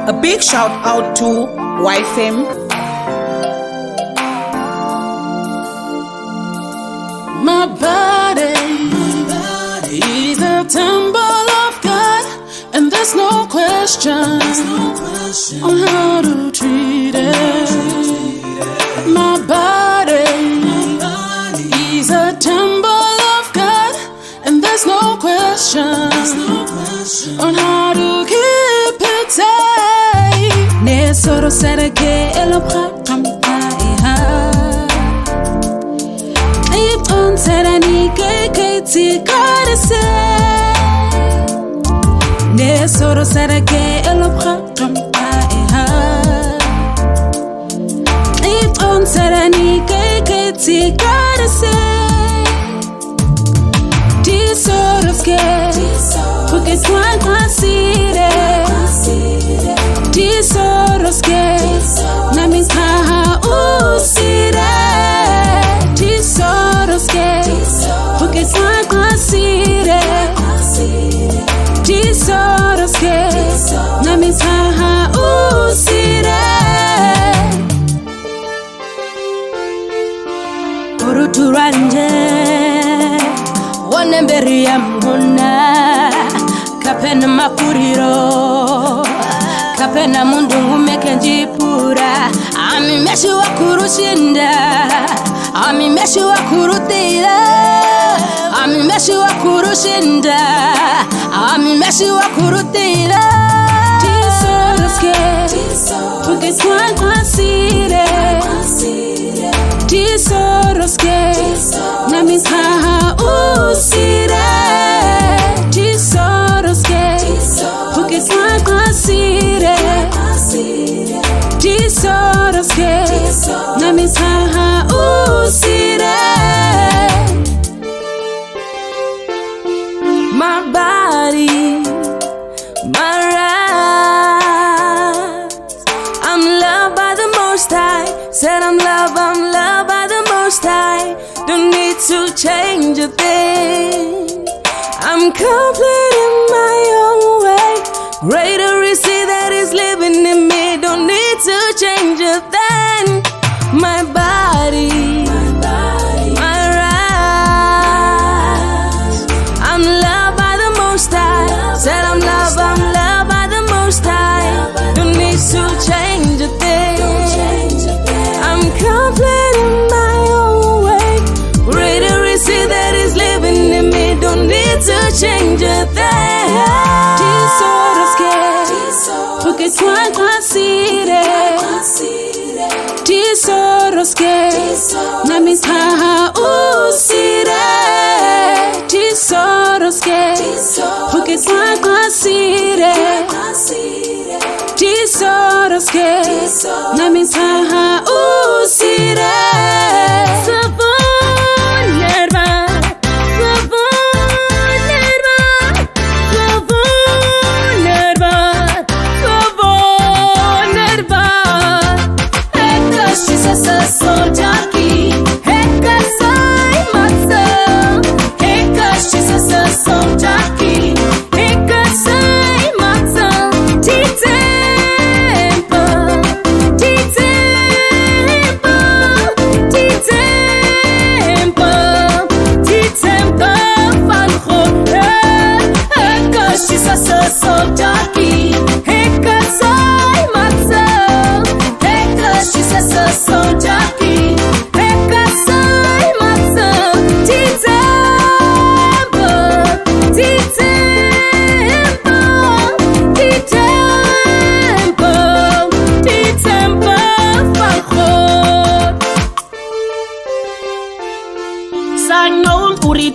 A big shout out to Y-Fem. My body is a temple of God, and there's no question on how to treat it. My body is a temple of God, and there's no question on how to keep it safe. Ne Soros sereke eloprakam Serani keketi karese ne Soros sereke eloprakam Itron serani keketi karese Di Soros ke Porque swan kwasire Di Soros ke Namis ha usire Di Soros ke Porque swan kwasire Di Soros ke Namis ha usire Uruturanje Wanemberi ya mhuna Kapena mapuriro Kapena mundu ngumeke njipura Ami meshi wa kurushinda Ami meshi wa kurutira Ami meshi wa kurushinda Ami meshi wa kurutira Di Soros ke Porque swan kwasire Di Soros ke Namis ha usire Di Soros ke Porque swan kwasire Di Soros ke Namis ha usire My body, my rights. I'm loved by the Most High. Said I'm loved by the Most High. Don't need to change a thing. I'm complete in my own way. Greater is He that is living in me. Don't need to change a thing. My body, my rights. I'm loved by the Most High. Said I'm loved by the Most High. Don't need to change a thing. I'm complete in my own way. Greater is He that is living in me. Don't need to change a thing. Di Soros ke Porque swan kwasire Di Soros ke Namis ha usire Di Soros ke Porque swan kwasire Di Soros ke Namis ha usire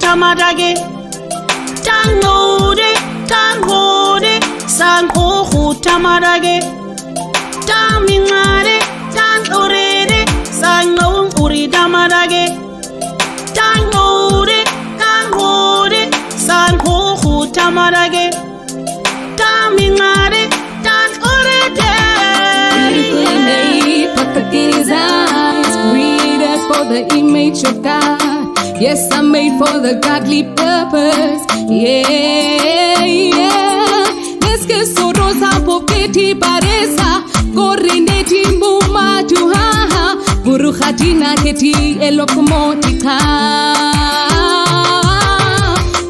Tamadage Tangode Sanho Tamadage Tamingare Tantorede Sango Uri Tamadage Tangode Sanho Tamadage Tamingare Tantorede Beautifully made, perfect in His eyes, created for the image of God. Yes, I'm made for the godly purpose. Yeah, yeah. neti paresa Korineti muma tuhaha Burukhatina keti elokomotika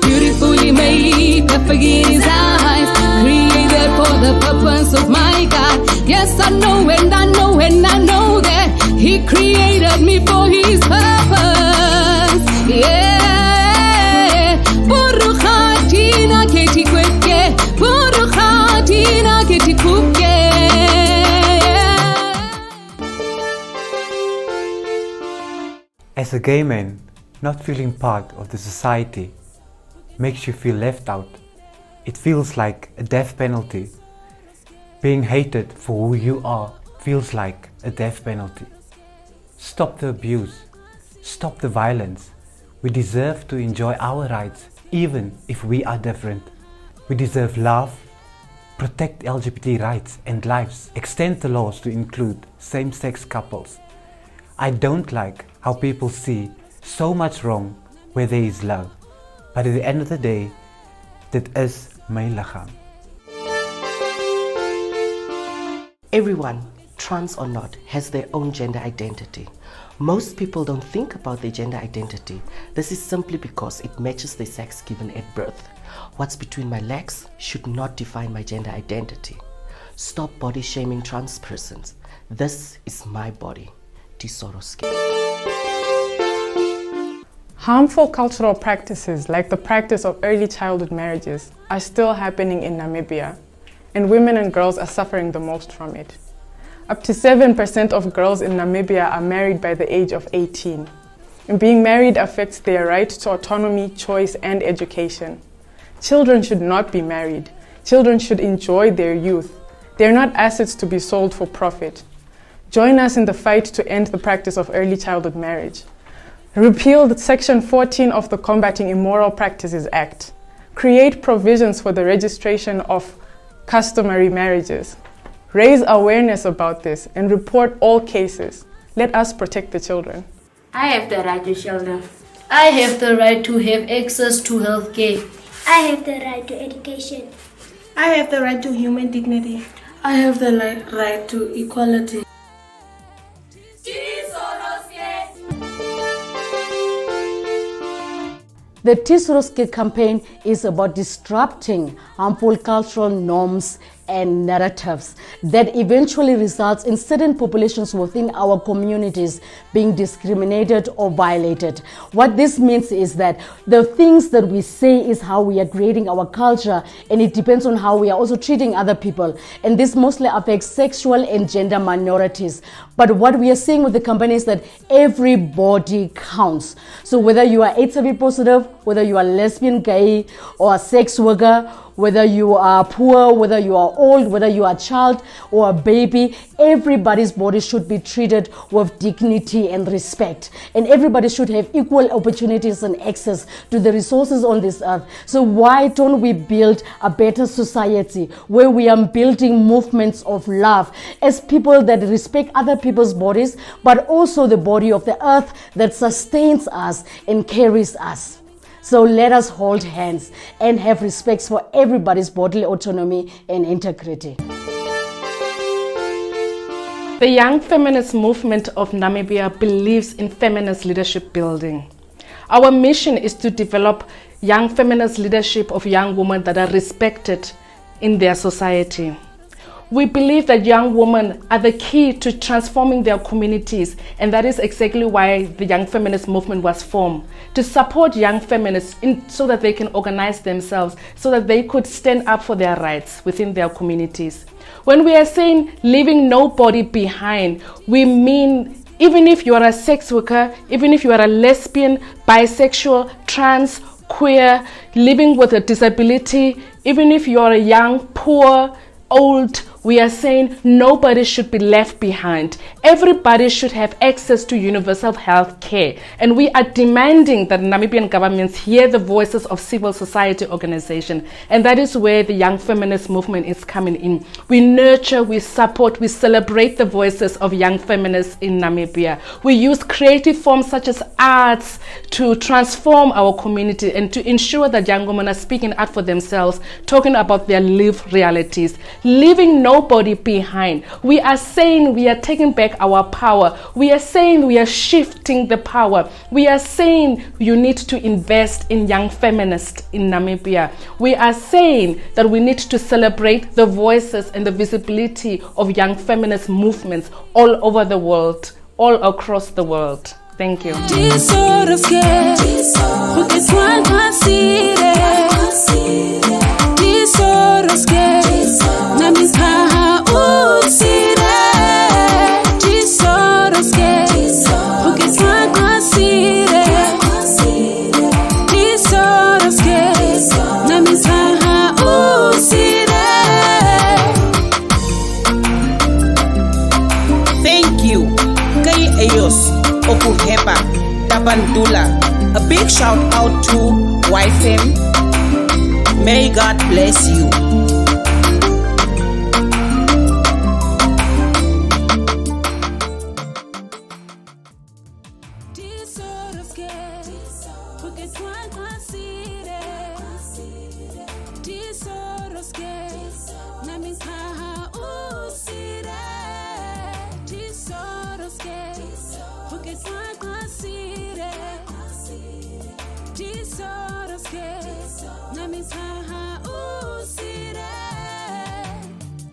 Beautifully made, perfect in his eyes Created for the purpose of my God Yes, I know and I know and I know that He created me for His purpose Yeah Burukhatina keti kweke Burukhatina keti kuke As a gay man, not feeling part of the society makes you feel left out. It feels like a death penalty. Being hated for who you are feels like a death penalty. Stop the abuse. Stop the violence. We deserve to enjoy our rights even if we are different. We deserve love. Protect LGBT rights and lives. Extend the laws to include same-sex couples. I don't like how people see so much wrong where there is love. But at the end of the day, dit is my lichaam. Everyone, trans or not, has their own gender identity. Most people don't think about their gender identity. This is simply because it matches their sex given at birth. What's between my legs should not define my gender identity. Stop body shaming trans persons. This is my body. Soros. Harmful cultural practices like the practice of early childhood marriages are still happening in Namibia, and women and girls are suffering the most from it. Up to 7% of girls in Namibia are married by the age of 18, and being married affects their right to autonomy, choice, and education. Children should not be married. Children should enjoy their youth. They are not assets to be sold for profit. Join us in the fight to end the practice of early childhood marriage. Repeal Section 14 of the Combating Immoral Practices Act. Create provisions for the registration of customary marriages. Raise awareness about this and report all cases. Let us protect the children. I have the right to shelter. I have the right to have access to health care. I have the right to education. I have the right to human dignity. I have the right to equality. The Soros campaign is about disrupting harmful cultural norms and narratives that eventually results in certain populations within our communities being discriminated or violated. What this means is that the things that we say is how we are creating our culture, and it depends on how we are also treating other people. And this mostly affects sexual and gender minorities. But what we are seeing with the campaign is that everybody counts. So whether you are HIV positive, whether you are lesbian, gay, or a sex worker, whether you are poor, whether you are old, whether you are a child or a baby, everybody's body should be treated with dignity and respect. And everybody should have equal opportunities and access to the resources on this earth. So why don't we build a better society where we are building movements of love as people that respect other people's bodies, but also the body of the earth that sustains us and carries us. So let us hold hands and have respect for everybody's bodily autonomy and integrity. The Young Feminist Movement of Namibia believes in feminist leadership building. Our mission is to develop young feminist leadership of young women that are respected in their society. We believe that young women are the key to transforming their communities, and that is exactly why the Young Feminist Movement was formed, to support young feminists so that they can organize themselves, so that they could stand up for their rights within their communities. When we are saying leaving nobody behind, we mean even if you are a sex worker, even if you are a lesbian, bisexual, trans, queer, living with a disability, even if you are a young, poor, old, we are saying nobody should be left behind. Everybody should have access to universal health care, and we are demanding that Namibian governments hear the voices of civil society organizations, and that is where the young feminist movement is coming in. We nurture, we support, we celebrate the voices of young feminists in Namibia. We use creative forms such as arts to transform our community and to ensure that young women are speaking out for themselves, talking about their lived realities, leaving nobody behind. We are saying we are taking back our power. We are saying we are shifting the power. We are saying you need to invest in young feminists in Namibia. We are saying that we need to celebrate the voices and the visibility of young feminist movements all over the world, all across the world. Thank you. Thank you, Kay Ayos, Okuhepa, Tabandula. A big shout out to Y-Fem. May God bless you.